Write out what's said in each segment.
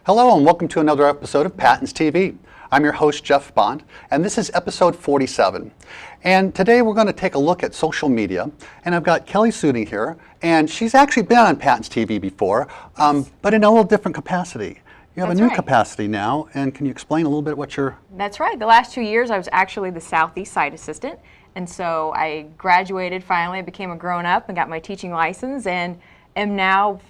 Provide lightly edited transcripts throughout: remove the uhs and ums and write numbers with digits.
Hello and welcome to another episode of Patents TV. I'm your host, Jeff Bond, and this is episode 47. And today we're going to take a look at social media, and I've got Kelly Suding here, and she's actually been on Patents TV before, but in a little different capacity. You have a new capacity now, and can you explain a little bit what you're... That's right. The last 2 years I was actually the Southeast Site Assistant, and so I graduated finally, became a grown-up and got my teaching license, and am now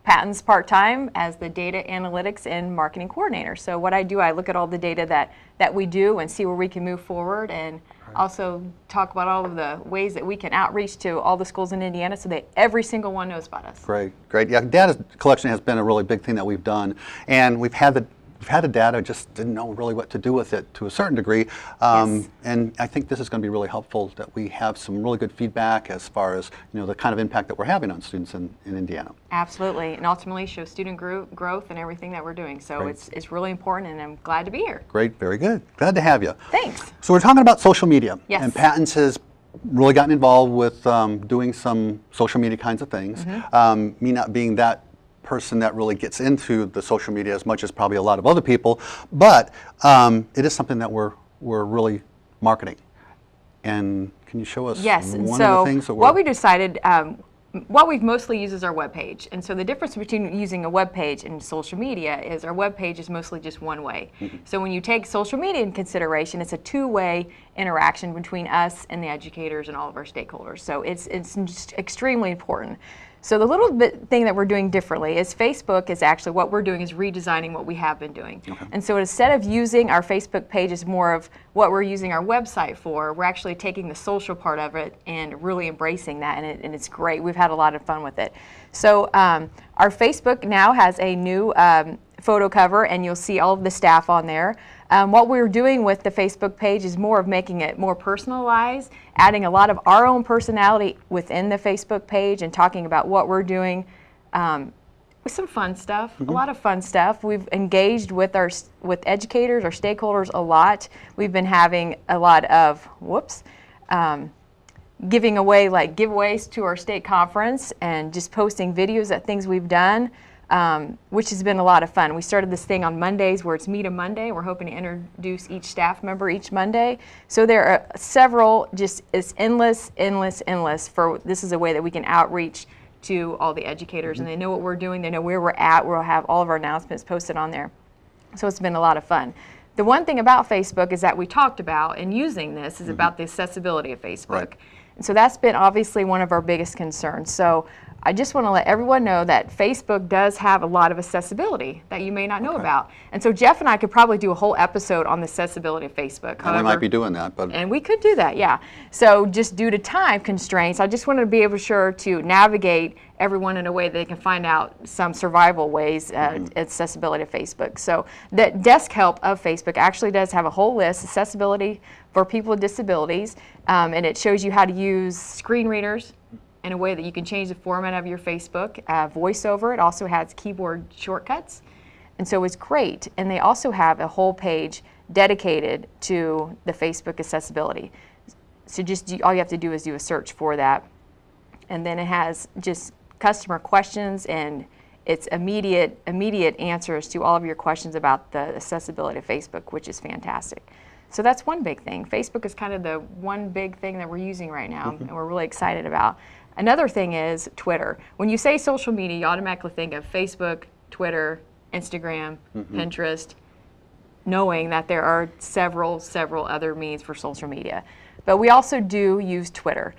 Patents part-time as the Data Analytics and Marketing Coordinator. So what I do, I look at all the data that we do and see where we can move forward, and also talk about all of the ways that we can outreach to all the schools in Indiana so that every single one knows about us. Great, great. Yeah, data collection has been a really big thing that we've done, and we've had the data, just didn't know really what to do with it to a certain degree. Yes. And I think this is going to be really helpful that we have some really good feedback as far as the kind of impact that we're having on students in Indiana. Absolutely, and ultimately show student growth and everything that we're doing. So it's really important, and I'm glad to be here. Great, very good. Glad to have you. Thanks. So we're talking about social media. Yes. And Patents has really gotten involved with doing some social media kinds of things. Me not being that person that really gets into the social media as much as probably a lot of other people, but it is something that we're really marketing. And can you show us one of the things that what we decided, what we've mostly used is our webpage. And so the difference between using a webpage and social media is our webpage is mostly just one way. So when you take social media in consideration, it's a two-way interaction between us and the educators and all of our stakeholders. So it's just extremely important. So the little bit thing that we're doing differently is Facebook is actually what we're doing is redesigning what we have been doing. And so instead of using our Facebook page as more of what we're using our website for, we're actually taking the social part of it and really embracing that, and it's great. We've had a lot of fun with it. So our Facebook now has a new photo cover, and you'll see all of the staff on there. What we're doing with the Facebook page is more of making it more personalized, adding a lot of our own personality within the Facebook page and talking about what we're doing with some fun stuff, a lot of fun stuff. We've engaged with educators, our stakeholders a lot. We've been having a lot of, giving away giveaways to our state conference and just posting videos of things we've done. Which has been a lot of fun. We started this thing on Mondays where it's Meet a Monday. We're hoping to introduce each staff member each Monday. So there are several, it's endless. This is a way that we can outreach to all the educators, and they know what we're doing, they know where we're at. We'll have all of our announcements posted on there. So it's been a lot of fun. The one thing about Facebook is that we talked about, and using this, is about the accessibility of Facebook. And so that's been obviously one of our biggest concerns. So I just want to let everyone know that Facebook does have a lot of accessibility that you may not know about. And so Jeff and I could probably do a whole episode on the accessibility of Facebook. And we might be doing that. And we could do that, yeah. So just due to time constraints, I just wanted to be able to navigate everyone in a way that they can find out some survival ways, accessibility of Facebook. So the desk help of Facebook actually does have a whole list, accessibility for people with disabilities, and it shows you how to use screen readers in a way that you can change the format of your Facebook. VoiceOver, it also has keyboard shortcuts, and so it's great. And they also have a whole page dedicated to the Facebook accessibility. So all you have to do is do a search for that, and then it has just customer questions, and it's immediate answers to all of your questions about the accessibility of Facebook, which is fantastic. So that's one big thing. Facebook is kind of the one big thing that we're using right now, and we're really excited about. Another thing is Twitter. When you say social media, you automatically think of Facebook, Twitter, Instagram, Pinterest, knowing that there are several other means for social media. But we also do use Twitter.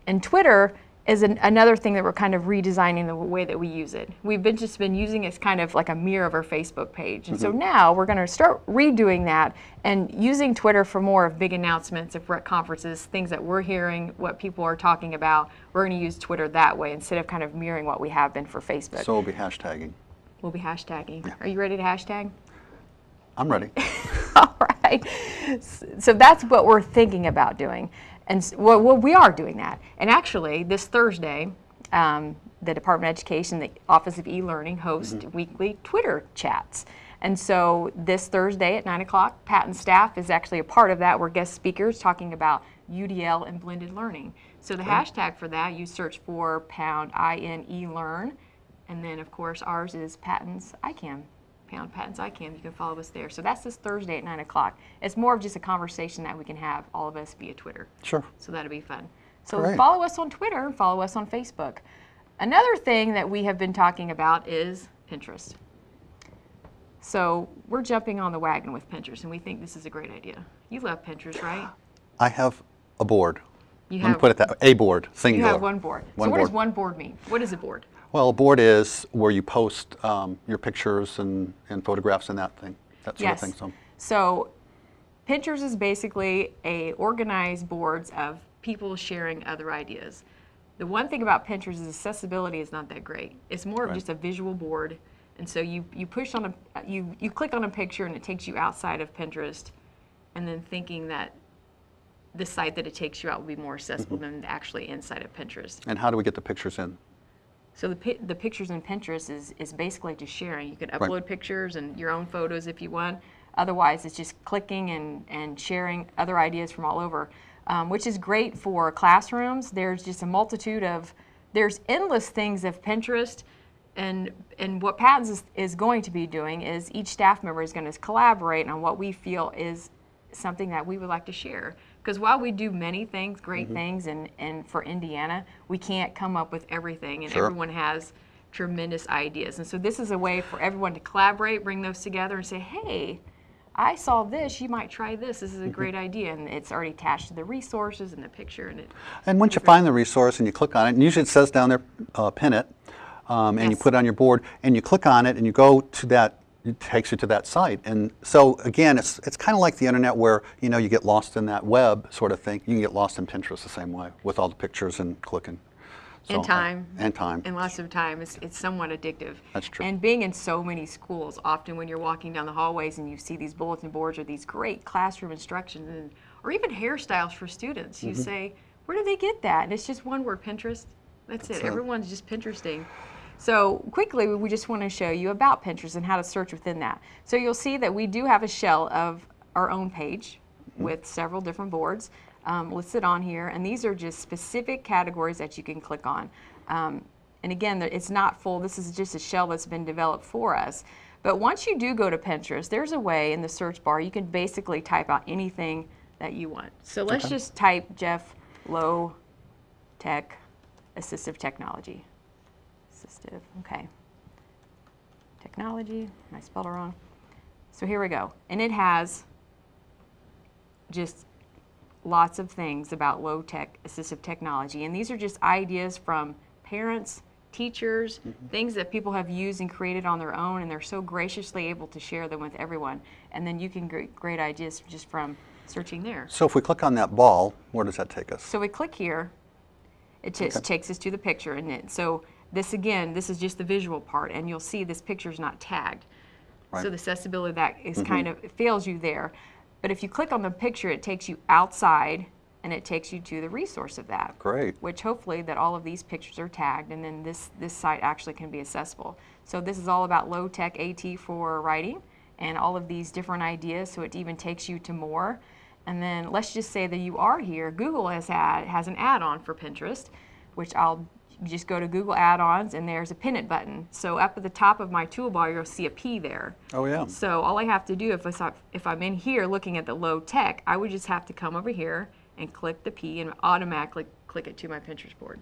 And Twitter is another thing that we're kind of redesigning the way that we use it. We've just been using it as kind of like a mirror of our Facebook page. And so now we're going to start redoing that and using Twitter for more of big announcements. If we're at conferences, things that we're hearing, what people are talking about, we're going to use Twitter that way instead of kind of mirroring what we have been for Facebook. So we'll be hashtagging. We'll be hashtagging. Yeah. Are you ready to hashtag? I'm ready. All right. So that's what we're thinking about doing. And well, we are doing that. And actually, this Thursday, the Department of Education, the Office of E-Learning, hosts weekly Twitter chats. And so this Thursday at 9 o'clock, Patents staff is actually a part of that. We're guest speakers talking about UDL and blended learning. So the hashtag for that, you search for #INELearn. And then, of course, ours is Patents ICAM on Patents ICAM. You can follow us there. So that's this Thursday at 9 o'clock. It's more of just a conversation that we can have, all of us, via Twitter. Sure. So that'll be fun. So Great. follow us on Twitter and follow us on Facebook. Another thing that we have been talking about is Pinterest. So we're jumping on the wagon with Pinterest, and we think this is a great idea. You love Pinterest, right? I have a board. You Let me have, put it that way. A board, singular. you have one board. One So what does board. one board mean? What is a board? Well, a board is where you post your pictures and photographs and that thing, that sort of thing. So Pinterest is basically a organized boards of people sharing other ideas. The one thing about Pinterest is accessibility is not that great. It's more of just a visual board. And so you push on you click on a picture and it takes you outside of Pinterest, and then thinking that the site that it takes you out will be more accessible than actually inside of Pinterest. And how do we get the pictures in? So the pictures in Pinterest is basically just sharing. You can upload pictures and your own photos if you want. Otherwise, it's just clicking and sharing other ideas from all over, which is great for classrooms. There's just a multitude of, there's endless things of Pinterest. And what Patents is going to be doing is each staff member is going to collaborate on what we feel is something that we would like to share. Because while we do many things, great things, and for Indiana, we can't come up with everything, and everyone has tremendous ideas. And so this is a way for everyone to collaborate, bring those together, and say, hey, I saw this, you might try this. This is a great idea, and it's already attached to the resources and the picture. And once you find the resource and you click on it, and usually it says down there, pin it, and you put it on your board, and you click on it, and you go to that, it takes you to that site. And so again, it's kind of like the internet where, you know, you get lost in that web sort of thing. You can get lost in Pinterest the same way with all the pictures and clicking. So, And time. And time. And lots of time. It's somewhat addictive. That's true. And being in so many schools, often when you're walking down the hallways and you see these bulletin boards or these great classroom instructions, or even hairstyles for students, you say, where do they get that? And it's just one word, Pinterest. That's it. Everyone's just Pinteresting. So quickly, we just want to show you about Pinterest and how to search within that. So you'll see that we do have a shell of our own page with several different boards listed on here. And these are just specific categories that you can click on. And again, it's not full. This is just a shell that's been developed for us. But once you do go to Pinterest, there's a way in the search bar you can basically type out anything that you want. So let's just type, Jeff, low tech assistive technology. Assistive, okay. Technology, I spelled it wrong. So here we go. And it has just lots of things about low-tech assistive technology. And these are just ideas from parents, teachers, things that people have used and created on their own, and they're so graciously able to share them with everyone. And then you can get great ideas just from searching there. So if we click on that ball, where does that take us? So we click here, it just takes us to the picture. And so this, again, this is just the visual part, and you'll see this picture is not tagged. So the accessibility that is kind of, it fails you there. But if you click on the picture, it takes you outside, and it takes you to the resource of that. Great. Which hopefully that all of these pictures are tagged, and then this site actually can be accessible. So this is all about low-tech AT for writing, and all of these different ideas, so it even takes you to more. And then let's just say that you are here. Google has an add-on for Pinterest, which you just go to Google add-ons, and there's a pin it button. So up at the top of my toolbar, you'll see a P there. Oh yeah. So all I have to do, if I'm in here looking at the low tech, I would just have to come over here and click the P and automatically click it to my Pinterest board.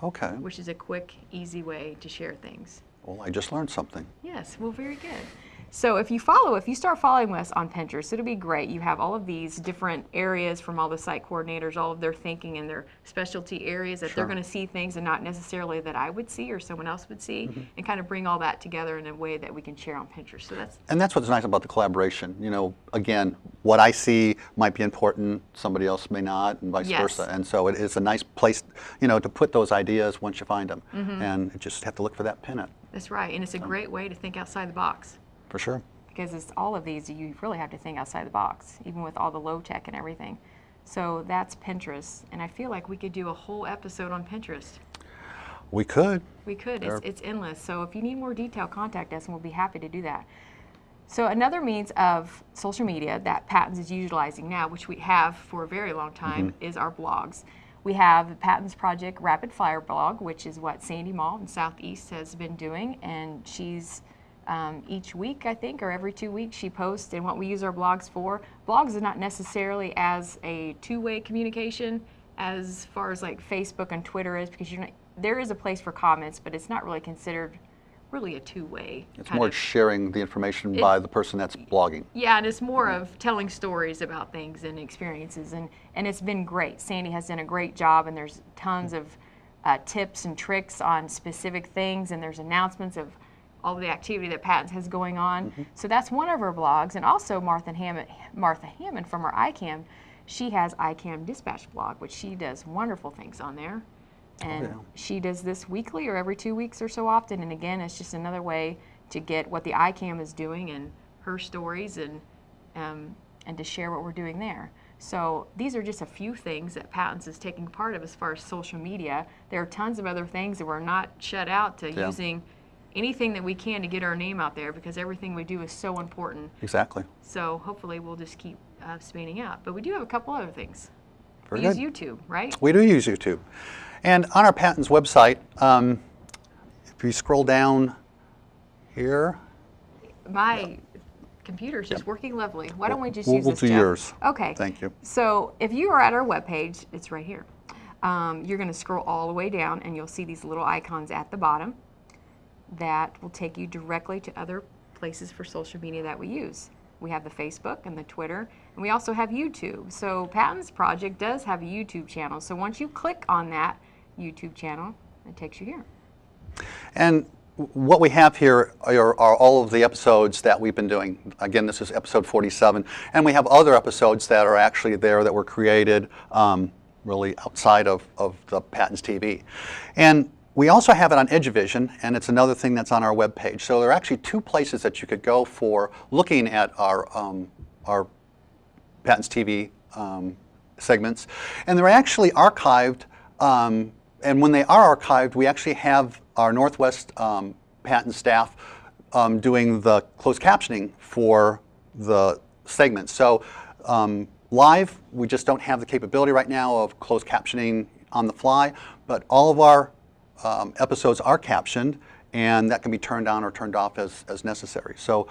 Okay. Which is a quick, easy way to share things. Well, I just learned something. Yes, well, very good. So if you start following us on Pinterest, it'll be great. You have all of these different areas from all the site coordinators, all of their thinking and their specialty areas that they're going to see things and not necessarily that I would see or someone else would see, and kind of bring all that together in a way that we can share on Pinterest. So that's what's nice about the collaboration. You know, again, what I see might be important, somebody else may not, and vice versa. And so it is a nice place, you know, to put those ideas once you find them, and you just have to look for that pin it. That's right, and it's a great way to think outside the box. For sure. Because it's all of these, you really have to think outside the box, even with all the low tech and everything. So that's Pinterest, and I feel like we could do a whole episode on Pinterest. We could. We could. It's endless. So if you need more detail, contact us, and we'll be happy to do that. So another means of social media that Patents is utilizing now, which we have for a very long time, is our blogs. We have the Patents Project Rapid Fire blog, which is what Sandy Mall in Southeast has been doing, and she's each week, I think, or every 2 weeks she posts, and what we use our blogs for. Blogs is not necessarily as a two-way communication as far as like Facebook and Twitter is, because there is a place for comments, but it's not really considered really a two-way. It's more sharing the information by the person that's blogging. Yeah, and it's more of telling stories about things and experiences, and it's been great. Sandy has done a great job, and there's tons of tips and tricks on specific things, and there's announcements of all the activity that Patents has going on. So that's one of her blogs. And also Martha Hammond from her ICAM, she has ICAM Dispatch blog, which she does wonderful things on there. And she does this weekly or every 2 weeks or so often. And again, it's just another way to get what the ICAM is doing and her stories, and to share what we're doing there. So these are just a few things that Patents is taking part of as far as social media. There are tons of other things that we're not shut out to using anything that we can to get our name out there, because everything we do is so important. Exactly. So hopefully we'll just keep spinning out. But we do have a couple other things. Very we good. use YouTube, right? We do use YouTube. And on our Patents website, if you scroll down here. My computer's just working lovely. Why don't we just use this, We'll do Jeff? yours. Okay. Thank you. So if you are at our webpage, it's right here. You're going to scroll all the way down, and you'll see these little icons at the bottom that will take you directly to other places for social media that we use. We have the Facebook and the Twitter, and we also have YouTube. So Patents Project does have a YouTube channel. So once you click on that YouTube channel, it takes you here. And what we have here are all of the episodes that we've been doing. Again, this is episode 47, and we have other episodes that are actually there that were created really outside of the Patents TV. And we also have it on EduVision, and it's another thing that's on our webpage. So there are actually two places that you could go for looking at our Patents TV segments. And they're actually archived, and when they are archived, we actually have our Northwest patent staff doing the closed captioning for the segments. So live, we just don't have the capability right now of closed captioning on the fly, but all of our episodes are captioned, and that can be turned on or turned off as necessary. So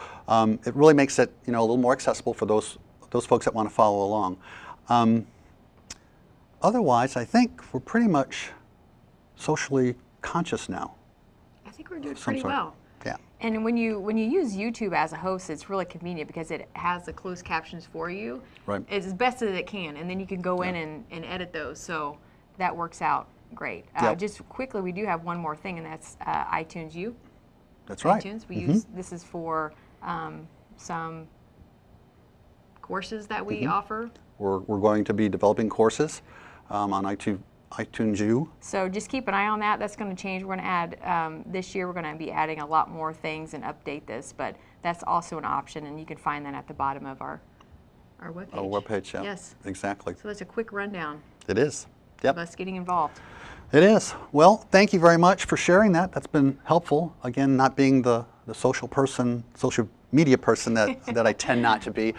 it really makes it a little more accessible for those folks that want to follow along. Otherwise, I think we're pretty much socially conscious now. I think we're doing pretty well. Yeah. And when you use YouTube as a host, it's really convenient because it has the closed captions for you. Right. It's as best as it can, and then you can go in and edit those. So that works out great. Just quickly, we do have one more thing, and that's iTunes U. That's right. iTunes. We use this is for some courses that we offer. We're going to be developing courses on iTunes U. So just keep an eye on that. That's going to change. We're going to add, this year we're going to be adding a lot more things and update this, but that's also an option, and you can find that at the bottom of our webpage. Our webpage, yeah. Yes. Exactly. So that's a quick rundown It is. Yep. of us getting involved. It is. Well, thank you very much for sharing that. That's been helpful. Again, not being the social media person that I tend not to be,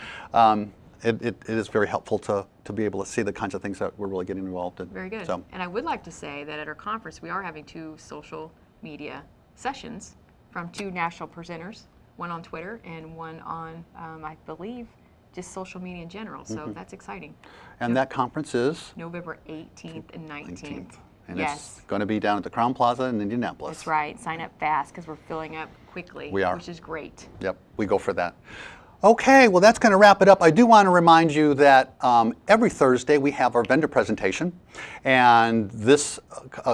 it is very helpful to be able to see the kinds of things that we're really getting involved in. Very good. So, And I would like to say that at our conference, we are having 2 social media sessions from 2 national presenters, one on Twitter and one on, I believe, just social media in general. So that's exciting. and that conference is November 18th and 19th. and Yes. it's going to be down at the Crown Plaza in Indianapolis. That's right. Sign up fast because we're filling up quickly, We are. which is great. Yep, we go for that. Okay, well that's going to wrap it up. I do want to remind you that every Thursday we have our vendor presentation, and this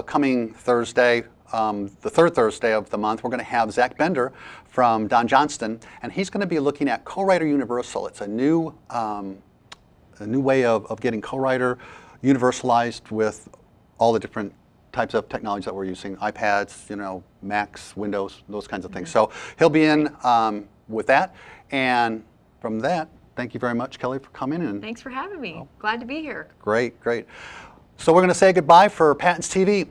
coming Thursday, the 3rd Thursday of the month, we're going to have Zach Bender from Don Johnston, and he's going to be looking at Co-Writer Universal. It's a new way of getting Co-Writer universalized with all the different types of technology that we're using, iPads, Macs, Windows, those kinds of things. So he'll be in with that. And from that, thank you very much, Kelly, for coming in. Thanks for having me. Glad to be here. Great, great. So we're going to say goodbye for Patents TV.